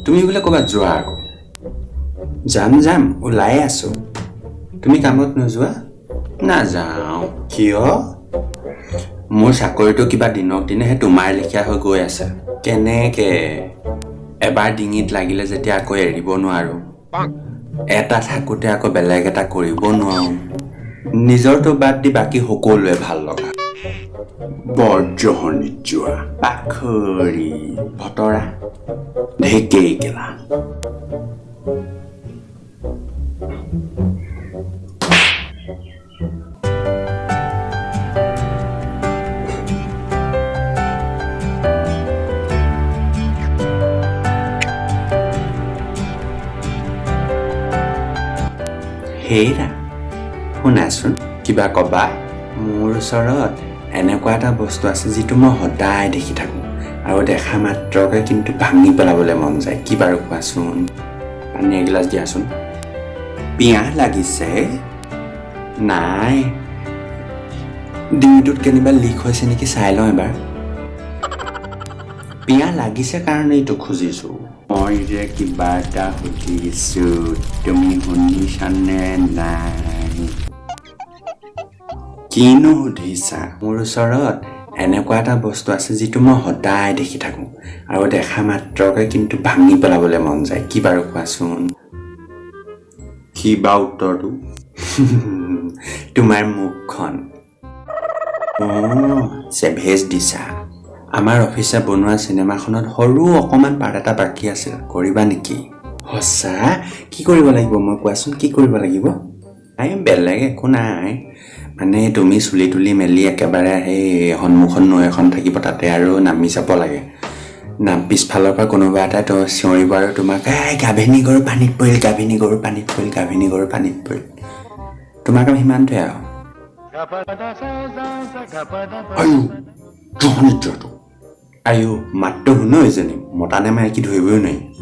তুমি বোলে ক'ৰবাত যোৱা আকৌ যাম ওলাই আছো তুমি কামত নোযোৱা নাযাওঁ কিয় মোৰ চাকৰিটো কিবা দিনক দিনে তোমাৰ লেখীয়া হৈ গৈ আছে কেনেকে এবাৰ ডিঙিত লাগিলে যেতিয়া আকৌ এৰিব নোৱাৰো এটা থাকোতে আকৌ বেলেগ এটা কৰিব নোৱাৰো নিজৰটো বাদ দি বাকী সকলোৱে ভাল লগা বৰ্জহনিত যোৱা পাখৰি ভতৰা ঢেকেই গেলা হেৰা শুনাচোন কিবা কবা মোৰ ওচৰত এনেকুৱা এটা বস্তু আছে যিটো মই সদায় দেখি থাকোঁ আৰু দেখা মাত্ৰকে কিন্তু ভাঙি পেলাবলৈ মন যায় কি বাৰু কোৱাচোন পানী এগিলাচ দিয়াচোন পিয়াহ লাগিছে নাই ডিঙিটোত কেনিবা লিক হৈছে নেকি চাই লওঁ এবাৰ পিয়াহ লাগিছে কাৰণেইতো খুজিছোঁ মই যে কিবা এটা সুধিছোঁ তুমি শুনিছানে নাই কিনো সুধিছা মোৰ ওচৰত এনেকুৱা এটা বস্তু আছে যিটো মই সদায় দেখি থাকোঁ আৰু দেখা মাত্ৰকে কিন্তু ভাঙি পেলাবলৈ মন যায় কি বাৰু কোৱাচোন কি বা উত্তৰটো তোমাৰ মুখখন চেভেজ দিছা আমাৰ অফিচে বনোৱা চিনেমাখনত সৰু অকণমান পাৰ্ট এটা বাকী আছিল কৰিবা নেকি সঁচা কি কৰিব লাগিব মই কোৱাচোন কি কৰিব লাগিব বেলেগ একো নাই মানে তুমি চুলি তুলি মেলি একেবাৰে সেই সন্মুখত নৈ এখন থাকিব তাতে আৰু নামি যাব লাগে পিছফালৰ পৰা কোনোবা এটাই চিঞৰিব আৰু তোমাক গাভিনী গৰু পানীত পৰিল গাভিনী গৰু পানীত পৰিল গাভিনী গৰু পানীত পৰিল তোমাৰ কাম সিমানটোৱে আৰু আয়ো মাতটো শুনো এজনী মতা নে মাইকী ধৰিবই নোৱাৰি